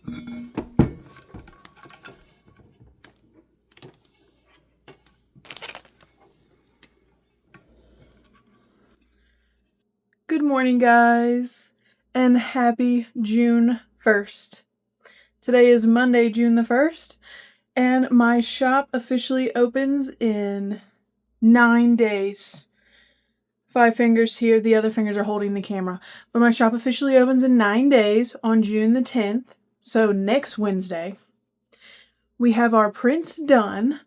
Good morning, guys, and happy June 1st. Today is Monday, June the 1st, and my shop officially opens in 9 days. 5 fingers here, the other fingers are holding the camera. But my shop officially opens in 9 days on June the 10th, so next Wednesday. We have our prints done,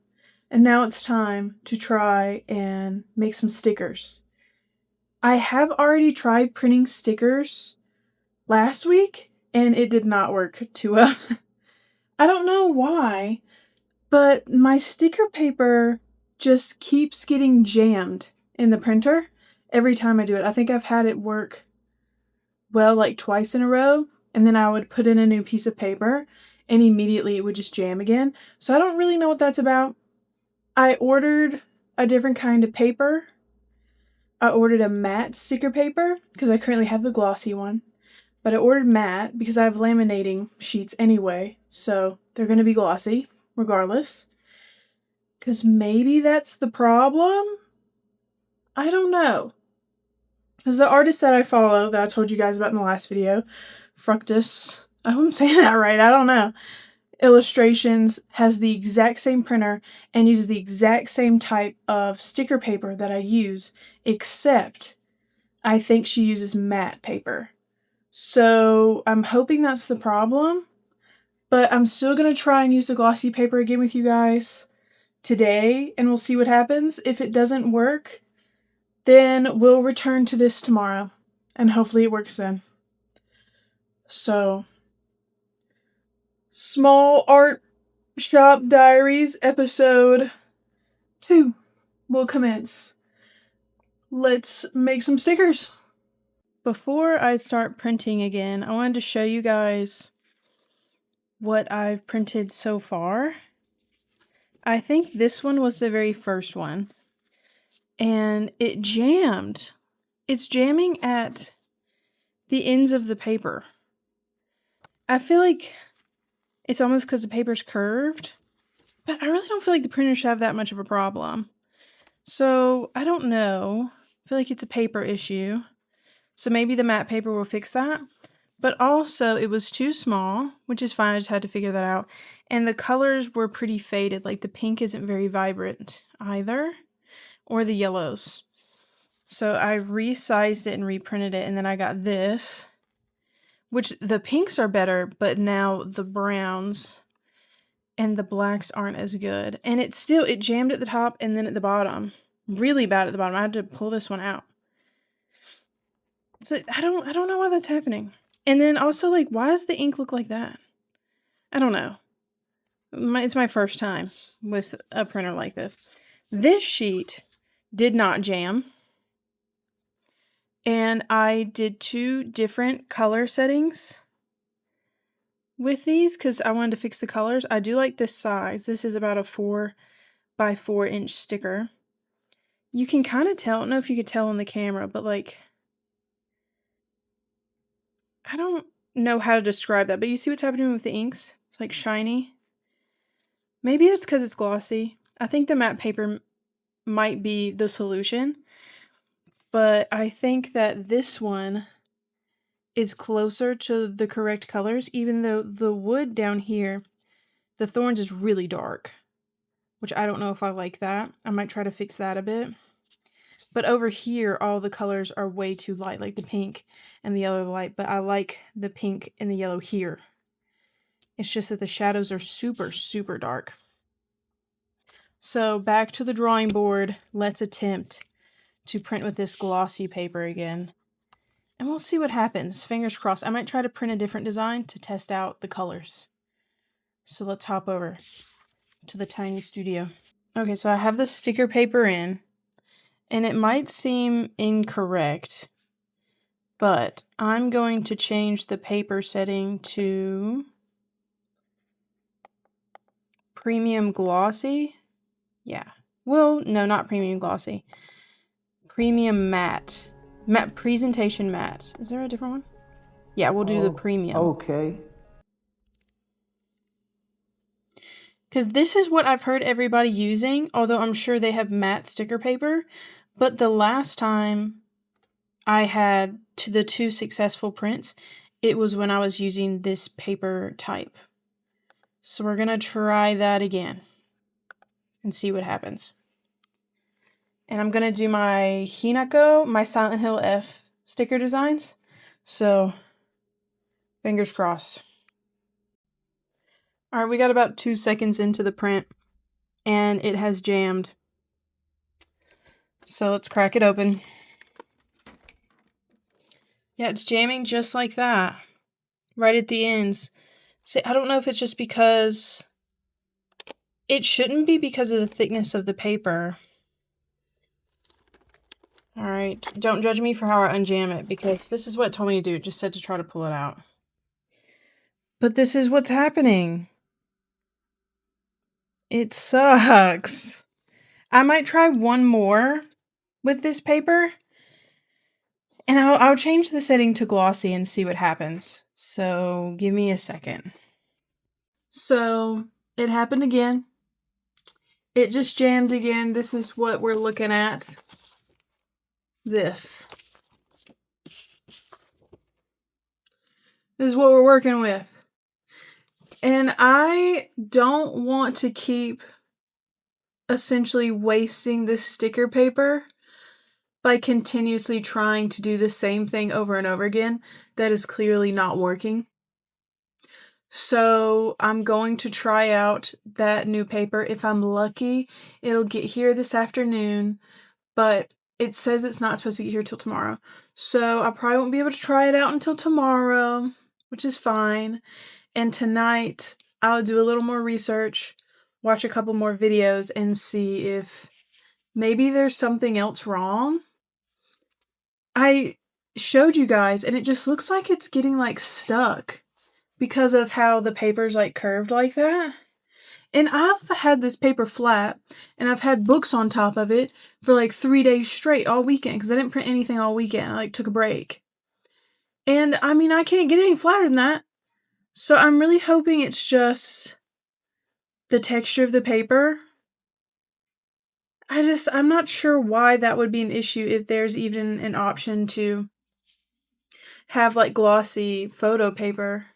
and now it's time to try and make some stickers. I have already tried printing stickers last week, and it did not work too well. I don't know why, but my sticker paper just keeps getting jammed in the printer every time I do it. I think I've had it work well like twice in a row, and then I would put in a new piece of paper, and immediately it would just jam again. So I don't really know what that's about. I ordered a different kind of paper. I ordered a matte sticker paper because I currently have the glossy one. But I ordered matte because I have laminating sheets anyway, so they're going to be glossy regardless. Because maybe that's the problem? I don't know. Because the artist that I follow, that I told you guys about in the last video, Fructus, I hope I'm saying that right, I don't know, Illustrations, has the exact same printer and uses the exact same type of sticker paper that I use, except I think she uses matte paper. So I'm hoping that's the problem, but I'm still going to try and use the glossy paper again with you guys today, and we'll see what happens. If it doesn't work, then we'll return to this tomorrow, and hopefully it works then. So, Small Art Shop Diaries episode 2 will commence. Let's make some stickers. Before I start printing again, I wanted to show you guys what I've printed so far. I think this one was the very first one, and it jammed. It's jamming at the ends of the paper. I feel like it's almost because the paper's curved, but I really don't feel like the printer should have that much of a problem. So, I don't know. I feel like it's a paper issue. So maybe the matte paper will fix that. But also, it was too small, which is fine. I just had to figure that out. And the colors were pretty faded. Like, the pink isn't very vibrant either. Or the yellows. So I resized it and reprinted it. And then I got this. Which, the pinks are better, but now the browns and the blacks aren't as good. And it jammed at the top and then at the bottom. Really bad at the bottom. I had to pull this one out. So I don't know why that's happening. And then also, like, why does the ink look like that? I don't know. It's my first time with a printer like this. This sheet did not jam. And I did 2 different color settings with these because I wanted to fix the colors. I do like this size. This is about a 4 by 4 inch sticker. You can kind of tell, I don't know if you could tell on the camera, but like, I don't know how to describe that, but you see what's happening with the inks? It's like shiny. Maybe that's because it's glossy. I think the matte paper might be the solution, but I think that this one is closer to the correct colors, even though the wood down here, the thorns is really dark, which I don't know if I like that. I might try to fix that a bit. But over here, all the colors are way too light, like the pink and the yellow light, but I like the pink and the yellow here. It's just that the shadows are super, super dark. So back to the drawing board. Let's attempt to print with this glossy paper again. And we'll see what happens. Fingers crossed. I might try to print a different design to test out the colors. So let's hop over to the tiny studio. Okay, so I have the sticker paper in. And it might seem incorrect, but I'm going to change the paper setting to premium glossy. Yeah. Well, no, not premium glossy. Premium matte. Presentation matte. Is there a different one? Yeah, we'll do the premium. Okay. because this is what I've heard everybody using, although I'm sure they have matte sticker paper. But the last time I had the 2 successful prints, it was when I was using this paper type. So we're going to try that again and see what happens. And I'm going to do my Hinako, my Silent Hill F sticker designs. So, fingers crossed. Alright, we got about 2 seconds into the print, and it has jammed. So let's crack it open. Yeah, it's jamming just like that. Right at the ends. See, I don't know if it's just because... It shouldn't be because of the thickness of the paper. Alright, don't judge me for how I unjam it, because this is what it told me to do. It just said to try to pull it out. But this is what's happening. It sucks. I might try one more with this paper. And I'll change the setting to glossy and see what happens. So, give me a second. So, it happened again. It just jammed again. This is what we're looking at. This is what we're working with. And I don't want to keep essentially wasting this sticker paper by continuously trying to do the same thing over and over again. That is clearly not working. So I'm going to try out that new paper. If I'm lucky, it'll get here this afternoon, but it says it's not supposed to get here till tomorrow. So I probably won't be able to try it out until tomorrow, which is fine. And tonight, I'll do a little more research, watch a couple more videos, and see if maybe there's something else wrong. I showed you guys, and it just looks like it's getting, like, stuck because of how the paper's, like, curved like that. And I've had this paper flat, and I've had books on top of it for, like, 3 days straight all weekend, because I didn't print anything all weekend. I, like, took a break. And, I mean, I can't get any flatter than that. So I'm really hoping it's just the texture of the paper. I'm not sure why that would be an issue if there's even an option to have, like, glossy photo paper.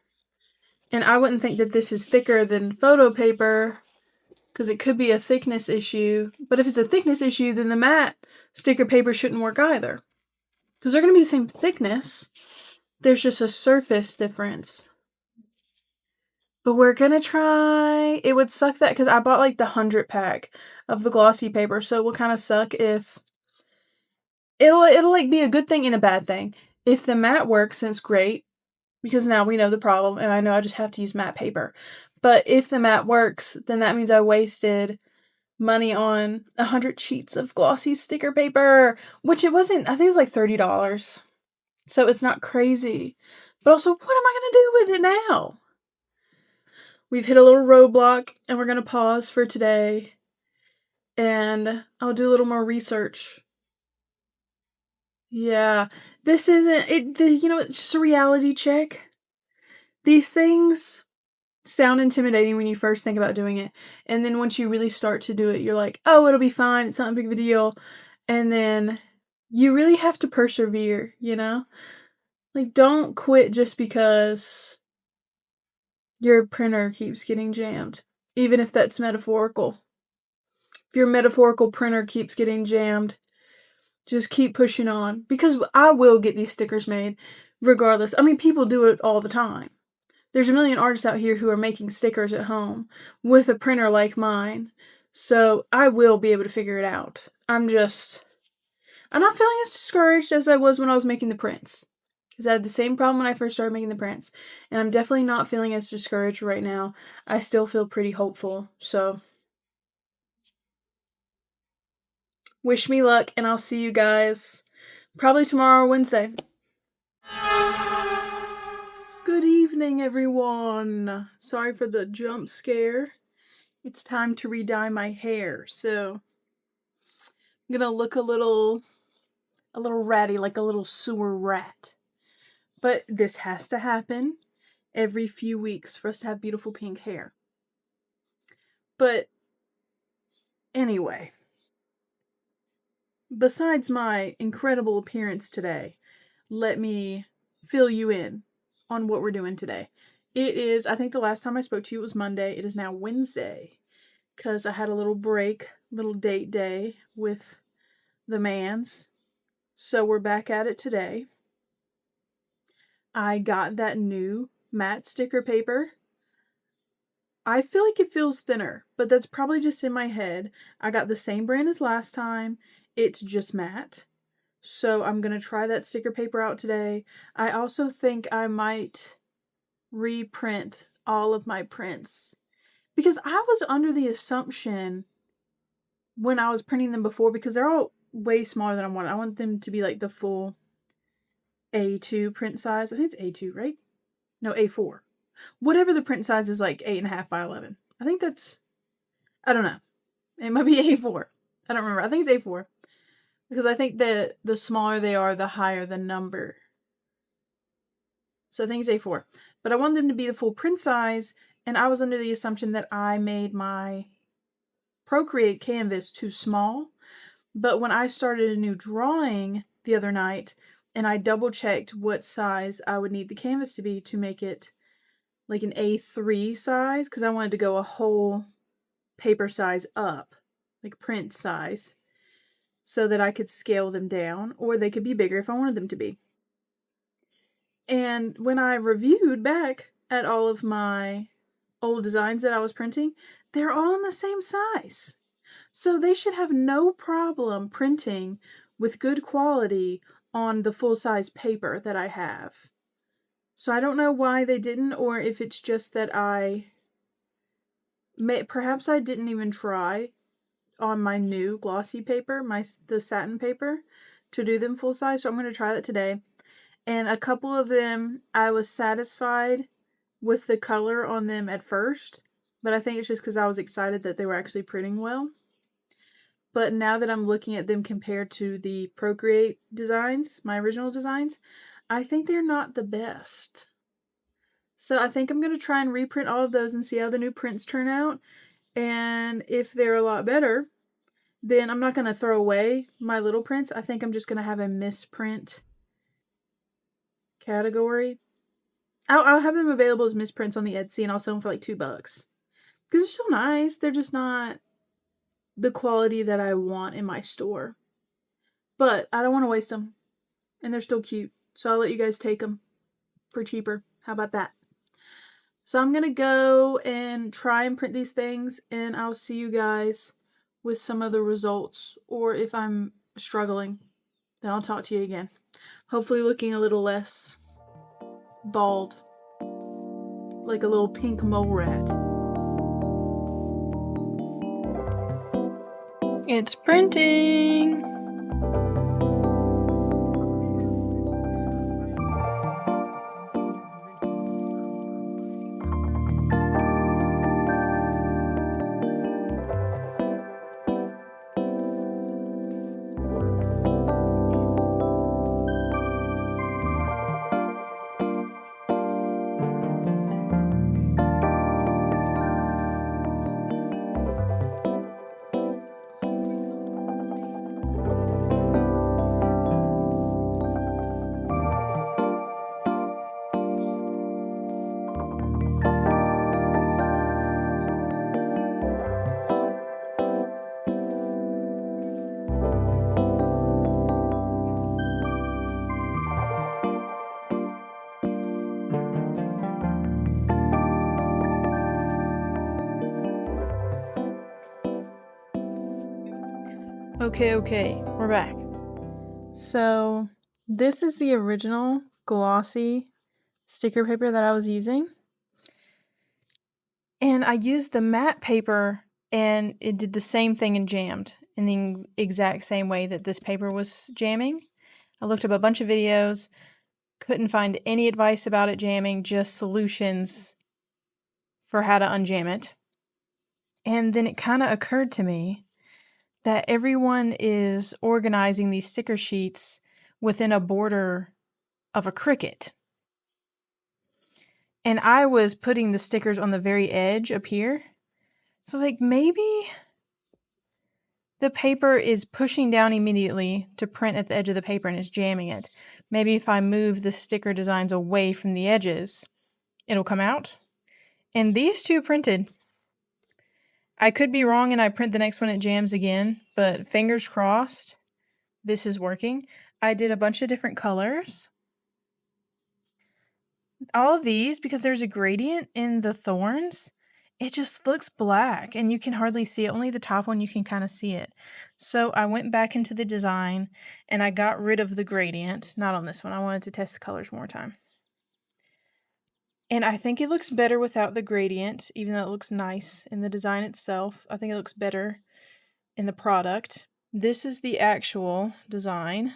And I wouldn't think that this is thicker than photo paper, because it could be a thickness issue. But if it's a thickness issue, then the matte sticker paper shouldn't work either, because they're going to be the same thickness. There's just a surface difference. But we're gonna try. It would suck that, because I bought, like, the 100 pack of the glossy paper, so it will kind of suck if... It'll, like, be a good thing and a bad thing. If the matte works, then it's great, because now we know the problem, and I know I just have to use matte paper. But if the matte works, then that means I wasted money on 100 sheets of glossy sticker paper, which it wasn't... I think it was, like, $30. So it's not crazy. But also, what am I gonna do with it now? We've hit a little roadblock, and we're going to pause for today, and I'll do a little more research. Yeah, this isn't, it's just a reality check. These things sound intimidating when you first think about doing it, and then once you really start to do it, you're like, oh, it'll be fine, it's not a big of a deal, and then you really have to persevere, you know? Like, don't quit just because your printer keeps getting jammed, even if that's metaphorical. If your metaphorical printer keeps getting jammed, just keep pushing on, because I will get these stickers made regardless. I mean, people do it all the time. There's a million artists out here who are making stickers at home with a printer like mine, so I will be able to figure it out. I'm not feeling as discouraged as I was when I was making the prints, because I had the same problem when I first started making the prints, and I'm definitely not feeling as discouraged right now. I still feel pretty hopeful, so wish me luck, and I'll see you guys probably tomorrow or Wednesday. Good evening, everyone. Sorry for the jump scare. It's time to re-dye my hair, so I'm gonna look a little ratty, like a little sewer rat. But this has to happen every few weeks for us to have beautiful pink hair. But anyway, besides my incredible appearance today, let me fill you in on what we're doing today. It is, I think the last time I spoke to you was Monday. It is now Wednesday because I had a little break, little date day with the mans. So we're back at it today. I got that new matte sticker paper. I feel like it feels thinner, but that's probably just in my head. I got the same brand as last time. It's just matte. So I'm going to try that sticker paper out today. I also think I might reprint all of my prints because I was under the assumption when I was printing them before, because they're all way smaller than I want. I want them to be like the full A2 print size. I think it's A2, right? No, A4. Whatever the print size is, like 8.5 by 11. I think that's, I don't know. It might be A4. I don't remember. I think it's A4. Because I think that the smaller they are, the higher the number. So I think it's A4. But I want them to be the full print size, and I was under the assumption that I made my Procreate canvas too small. But when I started a new drawing the other night, and I double checked what size I would need the canvas to be to make it like an A3 size, because I wanted to go a whole paper size up, like print size, so that I could scale them down, or they could be bigger if I wanted them to be. And when I reviewed back at all of my old designs that I was printing, they're all in the same size. So they should have no problem printing with good quality on the full-size paper that I have. So I don't know why they didn't, or if it's just that perhaps I didn't even try on my new glossy paper, the satin paper, to do them full size. So I'm going to try that today. And a couple of them, I was satisfied with the color on them at first, but I think it's just because I was excited that they were actually printing well. But now that I'm looking at them compared to the Procreate designs, my original designs, I think they're not the best. So I think I'm going to try and reprint all of those and see how the new prints turn out. And if they're a lot better, then I'm not going to throw away my little prints. I think I'm just going to have a misprint category. I'll have them available as misprints on the Etsy, and I'll sell them for like $2. Because they're so nice. They're just not the quality that I want in my store. But I don't want to waste them. And they're still cute. So I'll let you guys take them for cheaper. How about that? So I'm going to go and try and print these things, and I'll see you guys with some of the results. Or if I'm struggling, then I'll talk to you again. Hopefully looking a little less bald, like a little pink mole rat. It's printing! Okay, we're back. So this is the original glossy sticker paper that I was using. And I used the matte paper, and it did the same thing and jammed in the exact same way that this paper was jamming. I looked up a bunch of videos, couldn't find any advice about it jamming, just solutions for how to unjam it. And then it kind of occurred to me that everyone is organizing these sticker sheets within a border of a Cricut. And I was putting the stickers on the very edge up here. So like maybe the paper is pushing down immediately to print at the edge of the paper and is jamming it. Maybe if I move the sticker designs away from the edges, it'll come out. And these two printed. I could be wrong and I print the next one, it jams again, but fingers crossed this is working. I did a bunch of different colors. All of these, because there's a gradient in the thorns, it just looks black and you can hardly see it. Only the top one you can kind of see it. So I went back into the design and I got rid of the gradient. Not on this one. I wanted to test the colors one more time. And I think it looks better without the gradient, even though it looks nice in the design itself. I think it looks better in the product. This is the actual design.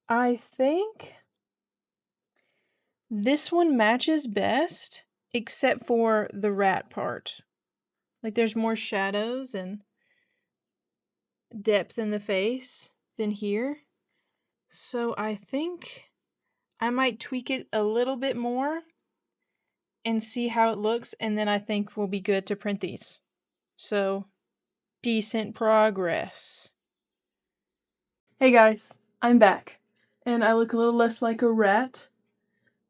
I think this one matches best, except for the rat part. Like there's more shadows and depth in the face than here. So I think I might tweak it a little bit more and see how it looks, and then I think we'll be good to print these. So, decent progress. Hey guys, I'm back, and I look a little less like a rat.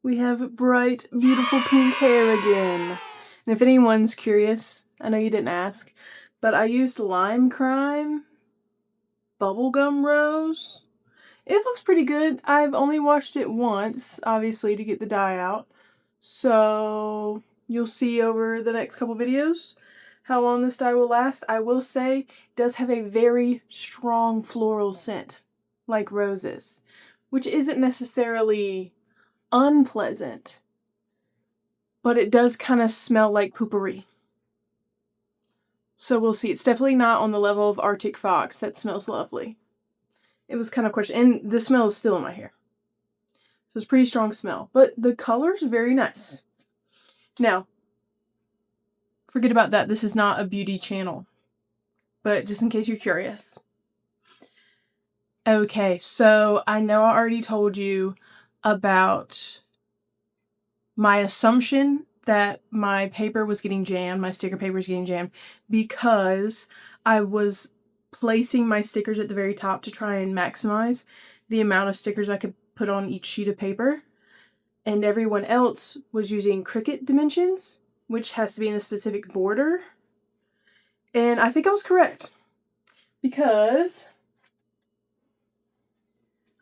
We have bright, beautiful pink hair again. And if anyone's curious, I know you didn't ask, but I used Lime Crime Bubblegum Rose. It looks pretty good. I've only washed it once, obviously, to get the dye out. So you'll see over the next couple videos how long this dye will last. I will say it does have a very strong floral scent, like roses, which isn't necessarily unpleasant, but it does kind of smell like poopery. So we'll see. It's definitely not on the level of Arctic Fox. That smells lovely. It was kind of questionable, and the smell is still in my hair. So it's a pretty strong smell, but the color's very nice. Now, forget about that. This is not a beauty channel, but just in case you're curious. Okay, so I know I already told you about my assumption that my paper was getting jammed, my sticker paper was getting jammed, because I was placing my stickers at the very top to try and maximize the amount of stickers I could put on each sheet of paper. And everyone else was using Cricut dimensions, which has to be in a specific border. And I think I was correct, because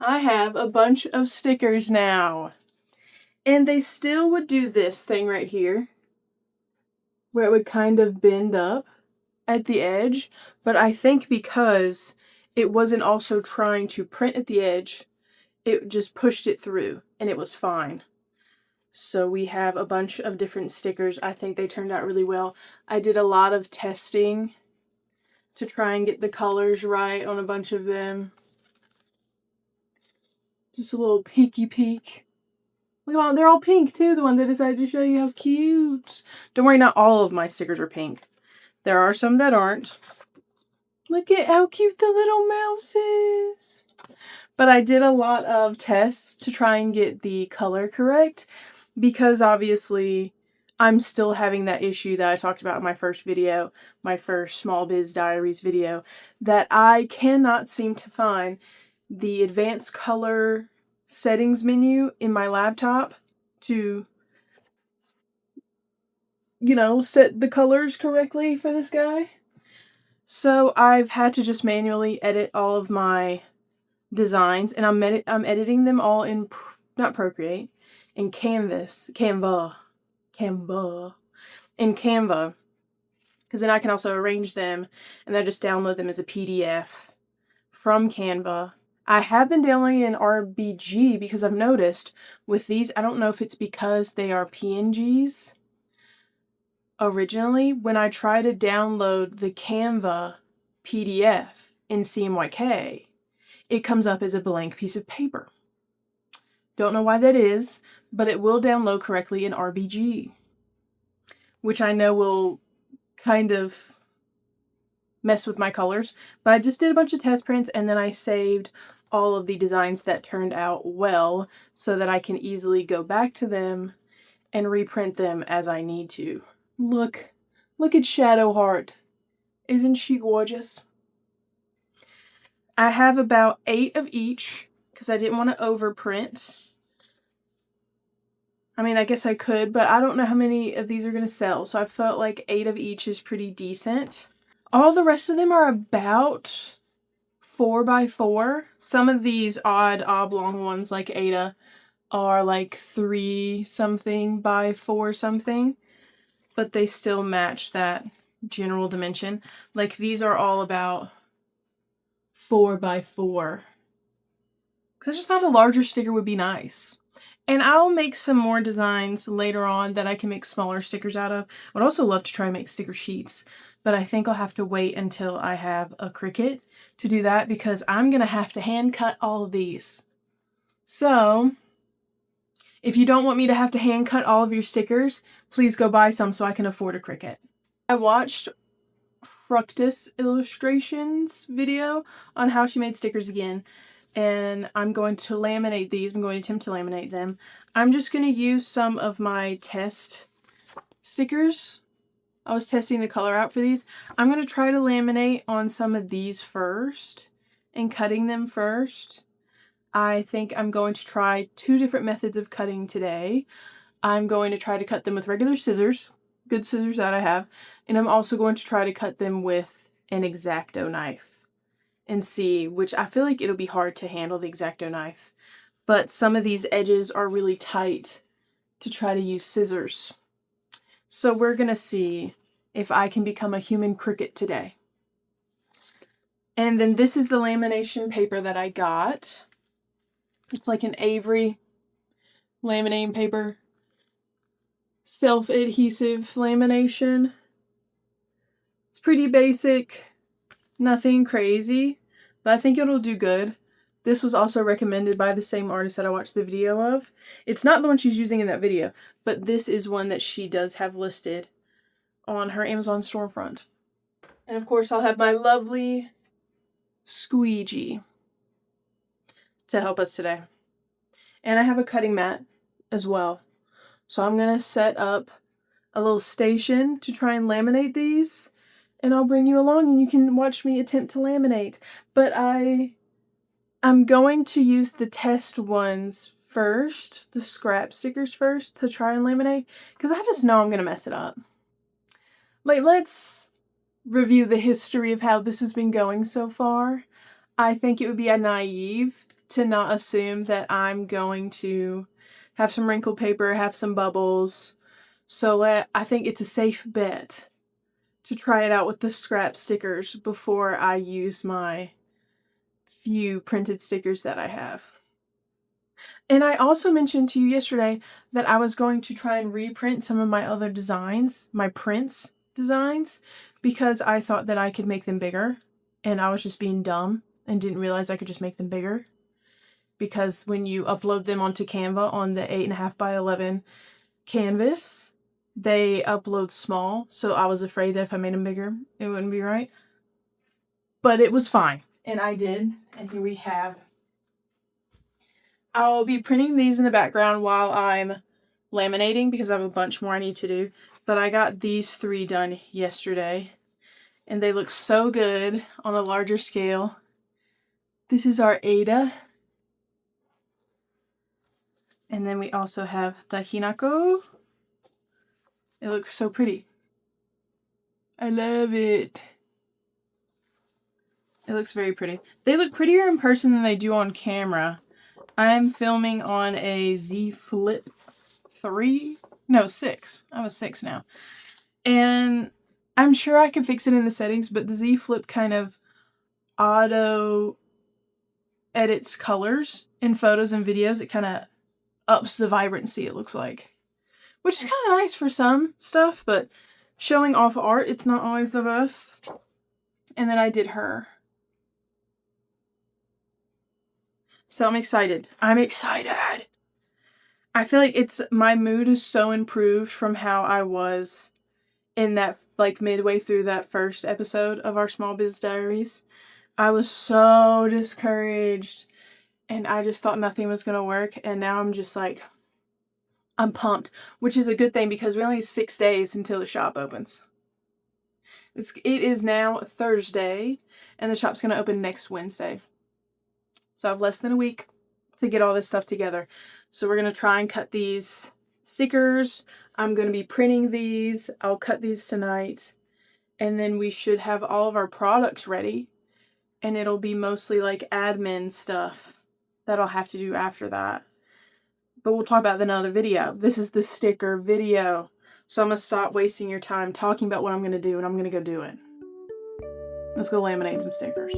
I have a bunch of stickers now. And they still would do this thing right here, where it would kind of bend up at the edge. But I think because it wasn't also trying to print at the edge, it just pushed it through and it was fine. So we have a bunch of different stickers. I think they turned out really well. I did a lot of testing to try and get the colors right on a bunch of them. Just a little peeky peek. Look at all, they're all pink too, the ones I decided to show you. How cute. Don't worry, not all of my stickers are pink. There are some that aren't. Look at how cute the little mouse is. But I did a lot of tests to try and get the color correct, because obviously I'm still having that issue that I talked about in my first video, my first Small Biz Diaries video, that I cannot seem to find the advanced color settings menu in my laptop to, you know, set the colors correctly for this guy. So I've had to just manually edit all of my designs, and I'm editing them all in, not Procreate, in Canva, in Canva, because then I can also arrange them and then just download them as a PDF from Canva. I have been downloading in RBG because I've noticed with these, I don't know if it's because they are PNGs originally, when I try to download the Canva PDF in CMYK, it comes up as a blank piece of paper. Don't know why that is, but it will download correctly in RBG, which I know will kind of mess with my colors. But I just did a bunch of test prints, and then I saved all of the designs that turned out well so that I can easily go back to them and reprint them as I need to. Look Look at Shadowheart. Isn't she gorgeous? I have about 8 of each because I didn't want to overprint. I mean, I guess I could, but I don't know how many of these are going to sell, so I felt like 8 of each is pretty decent. All the rest of them are about 4x4. Some of these odd oblong ones like Ada are like 3 something by 4 something, but they still match that general dimension. Like these are all about 4x4. Because I just thought a larger sticker would be nice. And I'll make some more designs later on that I can make smaller stickers out of. I would also love to try and make sticker sheets, but I think I'll have to wait until I have a Cricut to do that because I'm going to have to hand cut all of these. So, if you don't want me to have to hand cut all of your stickers, please go buy some so I can afford a Cricut. I watched Fructus Illustrations video on how she made stickers again, and I'm going to laminate these. I'm going to attempt to laminate them. I'm just going to use some of my test stickers. I was testing the color out for these. I'm going to try to laminate on some of these first and cutting them first. I think I'm going to try 2 different methods of cutting today. I'm going to try to cut them with regular scissors, good scissors that I have, and I'm also going to try to cut them with an X-Acto knife and see, which I feel like it'll be hard to handle the X-Acto knife, but some of these edges are really tight to try to use scissors. So we're gonna see if I can become a human Cricut today. And then this is the lamination paper that I got. It's like an Avery laminating paper. Self-adhesive lamination. It's pretty basic, nothing crazy, but I think it'll do good. This was also recommended by the same artist that I watched the video of. It's not the one she's using in that video, but this is one that she does have listed on her Amazon storefront. And of course I'll have my lovely squeegee to help us today. And I have a cutting mat as well. So I'm going to set up a little station to try and laminate these, and I'll bring you along and you can watch me attempt to laminate. But I'm going to use the test ones first, the scrap stickers first, to try and laminate, because I just know I'm going to mess it up. Like, let's review the history of how this has been going so far. I think it would be naive to not assume that I'm going to have some wrinkled paper, have some bubbles. So I think it's a safe bet to try it out with the scrap stickers before I use my few printed stickers that I have. And I also mentioned to you yesterday that I was going to try and reprint some of my other designs, my prints designs, because I thought that I could make them bigger, and I was just being dumb and didn't realize I could just make them bigger. Because when you upload them onto Canva on the 8.5 by 11 canvas, they upload small, so I was afraid that if I made them bigger, it wouldn't be right. But it was fine, and I did, and here we have. I'll be printing these in the background while I'm laminating because I have a bunch more I need to do, but I got these 3 done yesterday, and they look so good on a larger scale. This is our Ada. And then we also have the Hinako. It looks so pretty. I love it. It looks very pretty. They look prettier in person than they do on camera. I'm filming on a Z Flip 3? No, 6. I have a 6 now. And I'm sure I can fix it in the settings, but the Z Flip kind of auto edits colors in photos and videos. It kind of ups the vibrancy, it looks like. Which is kind of nice for some stuff, but showing off art, it's not always the best. And then I did her. So I'm excited. I'm excited! I feel like my mood is so improved from how I was in that, like, midway through that first episode of our Small Biz Diaries. I was so discouraged, and I just thought nothing was gonna work, and now I'm just like, I'm pumped, which is a good thing because we only have 6 days until the shop opens. It is now Thursday, and the shop's going to open next Wednesday. So I have less than a week to get all this stuff together. So we're going to try and cut these stickers. I'm going to be printing these. I'll cut these tonight. And then we should have all of our products ready. And it'll be mostly like admin stuff that I'll have to do after that. But we'll talk about that in another video. This is the sticker video. So I'm going to stop wasting your time talking about what I'm going to do, and I'm going to go do it. Let's go laminate some stickers.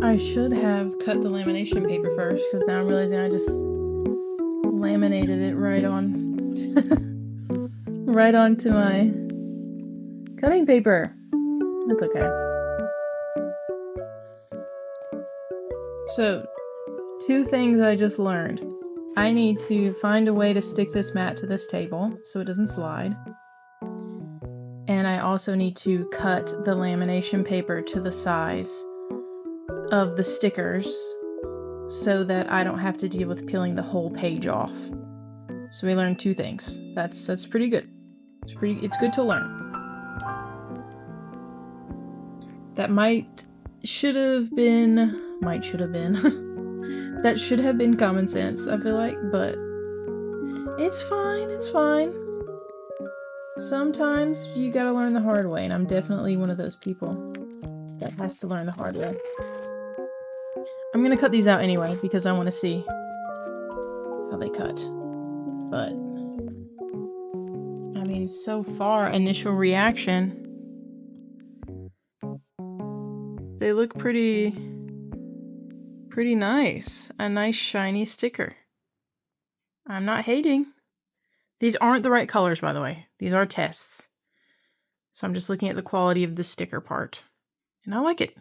I should have cut the lamination paper first, because now I'm realizing I just laminated it right on right onto my cutting paper. That's okay. So, 2 things I just learned. I need to find a way to stick this mat to this table so it doesn't slide. And I also need to cut the lamination paper to the size of the stickers so that I don't have to deal with peeling the whole page off. So we learned 2 things. That's pretty good. It's good to learn. That should have been that should have been common sense, I feel like, but it's fine. Sometimes you gotta learn the hard way, and I'm definitely one of those people that has to learn the hard way. I'm gonna cut these out anyway because I want to see how they cut. But, I mean, so far, initial reaction, they look pretty nice. A nice shiny sticker. I'm not hating. These aren't the right colors, by the way. These are tests. So I'm just looking at the quality of the sticker part. And I like it.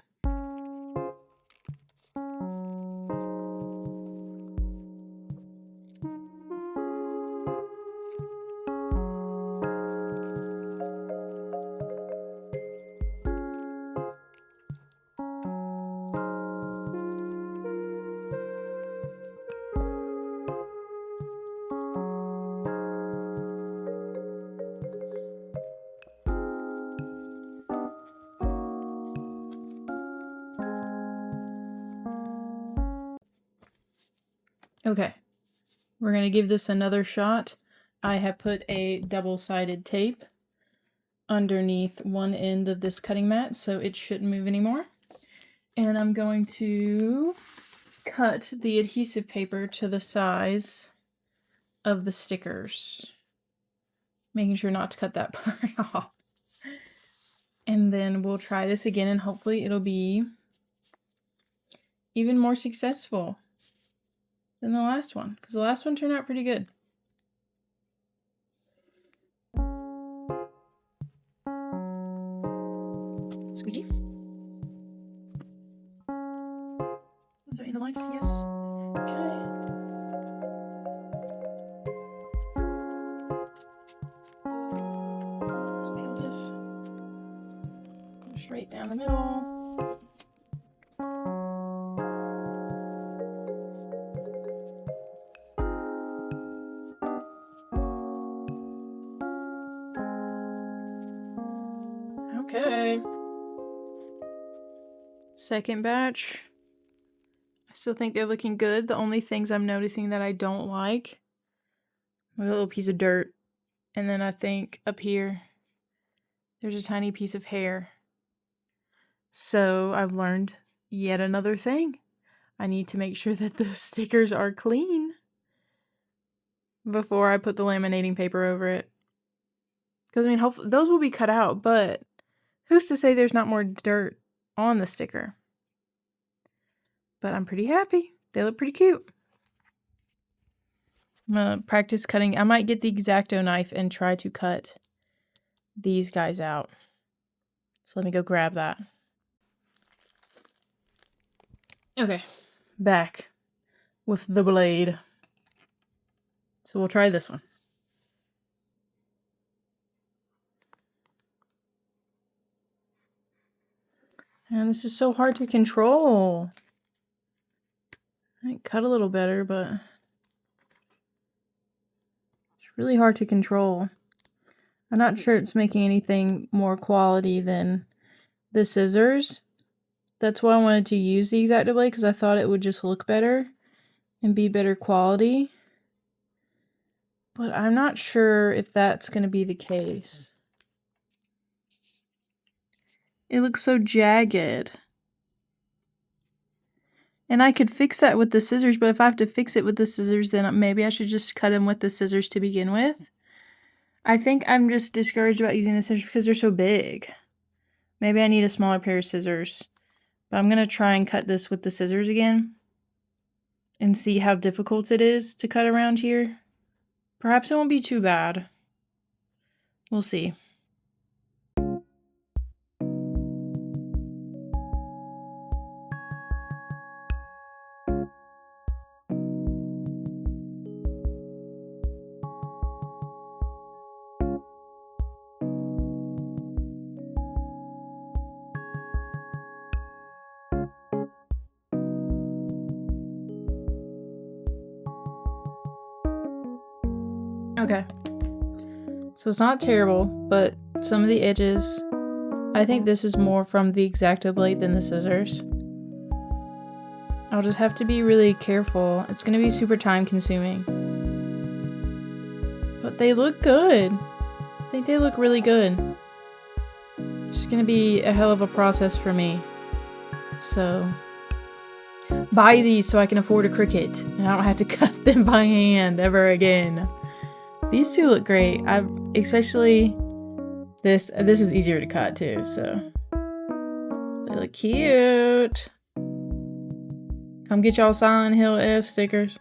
Okay, we're going to give this another shot. I have put a double-sided tape underneath one end of this cutting mat so it shouldn't move anymore. And I'm going to cut the adhesive paper to the size of the stickers. Making sure not to cut that part off. And then we'll try this again and hopefully it'll be even more successful than the last one, because the last one turned out pretty good. in the lights, yes. Okay. Let's peel this. Go straight down the middle. Okay. Second batch. I still think they're looking good. The only things I'm noticing that I don't like, a little piece of dirt. And then I think up here, there's a tiny piece of hair. So I've learned yet another thing. I need to make sure that the stickers are clean before I put the laminating paper over it. Because, I mean, hopefully those will be cut out, but who's to say there's not more dirt on the sticker? But I'm pretty happy. They look pretty cute. I'm going to practice cutting. I might get the X-Acto knife and try to cut these guys out. So let me go grab that. Okay, back with the blade. So we'll try this one. And this is so hard to control. I cut a little better, but it's really hard to control. I'm not sure it's making anything more quality than the scissors. That's why I wanted to use the X-Acto blade, because I thought it would just look better and be better quality. But I'm not sure if that's going to be the case. It looks so jagged. And I could fix that with the scissors, but if I have to fix it with the scissors, then maybe I should just cut them with the scissors to begin with. I think I'm just discouraged about using the scissors because they're so big. Maybe I need a smaller pair of scissors. But I'm going to try and cut this with the scissors again and see how difficult it is to cut around here. Perhaps it won't be too bad. We'll see. Okay. So it's not terrible, but some of the edges, I think this is more from the X-Acto blade than the scissors. I'll just have to be really careful. It's going to be super time consuming. But they look good. I think they look really good. It's just going to be a hell of a process for me. So, buy these so I can afford a Cricut and I don't have to cut them by hand ever again. These two look great. Especially this is easier to cut too, so they look cute. Come get y'all Silent Hill F stickers.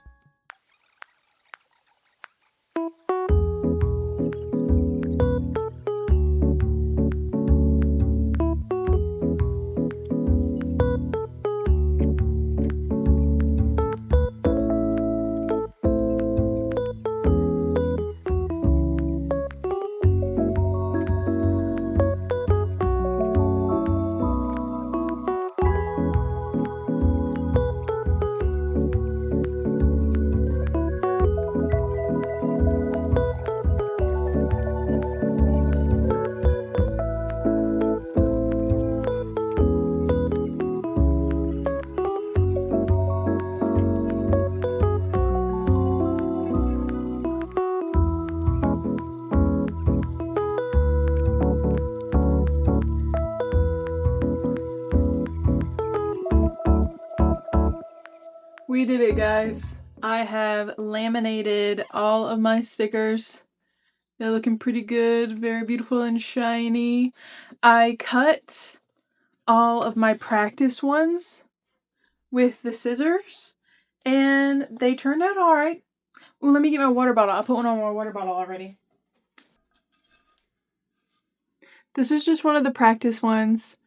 We did it, guys. I have laminated all of my stickers. They're looking pretty good, very beautiful and shiny. I cut all of my practice ones with the scissors, and they turned out alright. Well, let me get my water bottle. I put one on my water bottle already. This is just one of the practice ones,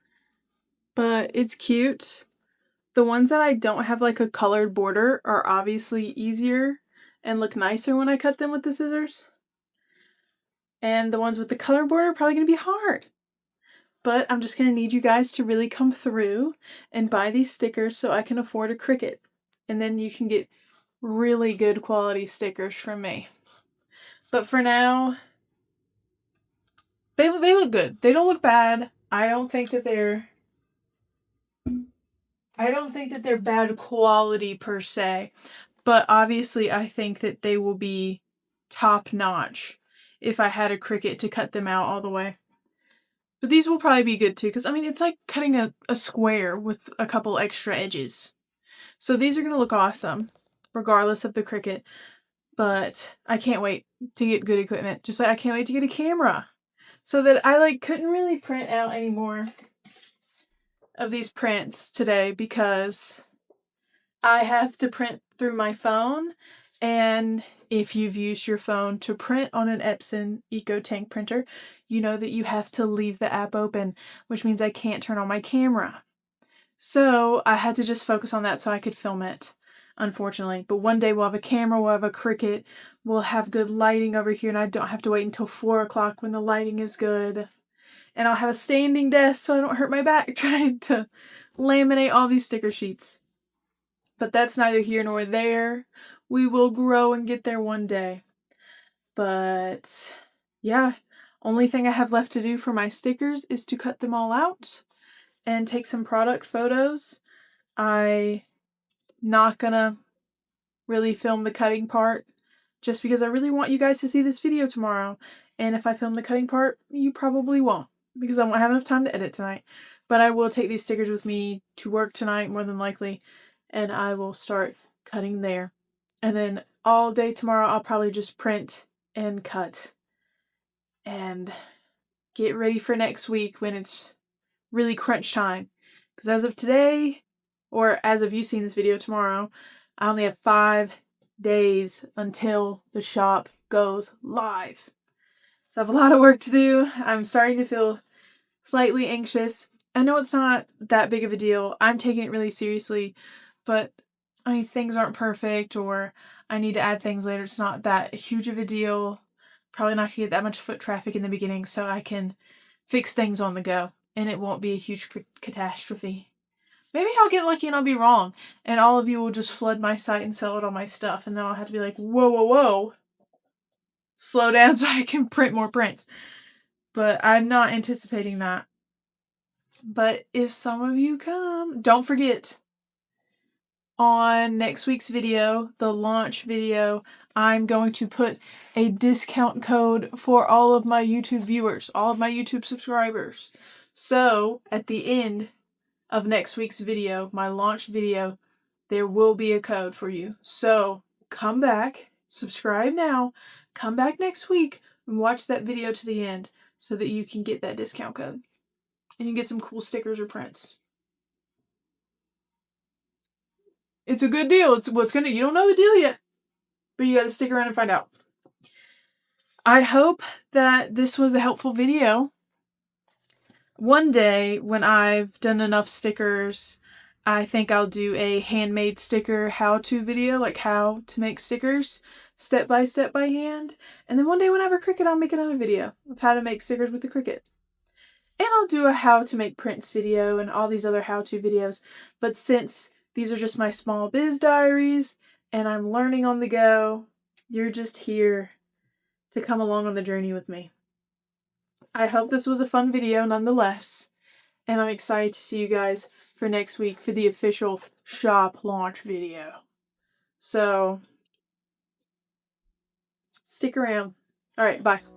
but it's cute. The ones that I don't have like a colored border are obviously easier and look nicer when I cut them with the scissors. And the ones with the color border are probably going to be hard. But I'm just going to need you guys to really come through and buy these stickers so I can afford a Cricut. And then you can get really good quality stickers from me. But for now, they look good. They don't look bad. I don't think that they're bad quality per se. But obviously I think that they will be top notch if I had a Cricut to cut them out all the way. But these will probably be good too, because I mean, it's like cutting a square with a couple extra edges. So these are going to look awesome, regardless of the Cricut. But I can't wait to get good equipment. Just like I can't wait to get a camera. So that I couldn't really print out any more of these prints today because I have to print through my phone. And if you've used your phone to print on an Epson EcoTank printer, you know that you have to leave the app open, which means I can't turn on my camera. So I had to just focus on that so I could film it, unfortunately. But one day we'll have a camera, we'll have a Cricut, we'll have good lighting over here, and I don't have to wait until 4 o'clock when the lighting is good. And I'll have a standing desk so I don't hurt my back trying to laminate all these sticker sheets. But that's neither here nor there. We will grow and get there one day. But yeah, only thing I have left to do for my stickers is to cut them all out and take some product photos. I'm not gonna really film the cutting part just because I really want you guys to see this video tomorrow. And if I film the cutting part, you probably won't because I won't have enough time to edit tonight. But I will take these stickers with me to work tonight, more than likely, and I will start cutting there. And then all day tomorrow, I'll probably just print and cut and get ready for next week when it's really crunch time. Because as of today, or as of you seeing this video tomorrow, I only have 5 days until the shop goes live. So I have a lot of work to do. I'm starting to feel slightly anxious. I know it's not that big of a deal. I'm taking it really seriously, but I mean, things aren't perfect or I need to add things later. It's not that huge of a deal. Probably not gonna get that much foot traffic in the beginning, so I can fix things on the go and it won't be a huge catastrophe. Maybe I'll get lucky and I'll be wrong and all of you will just flood my site and sell it all my stuff and then I'll have to be like, whoa, whoa, whoa. Slow down so I can print more prints. But I'm not anticipating that. But if some of you come, don't forget, on next week's video, the launch video, I'm going to put a discount code for all of my YouTube viewers, all of my YouTube subscribers. So at the end of next week's video, my launch video, there will be a code for you. So come back, subscribe now, come back next week and watch that video to the end so that you can get that discount code. And you get some cool stickers or prints. It's a good deal. You don't know the deal yet, but you gotta stick around and find out. I hope that this was a helpful video. One day, when I've done enough stickers, I think I'll do a handmade sticker how-to video, like how to make stickers step by hand. And then one day when I have a Cricut, I'll make another video of how to make stickers with the Cricut. And I'll do a how to make prints video and all these other how-to videos. But since these are just my small biz diaries and I'm learning on the go, you're just here to come along on the journey with me. I hope this was a fun video nonetheless. And I'm excited to see you guys for next week for the official shop launch video. So, stick around. Alright, bye.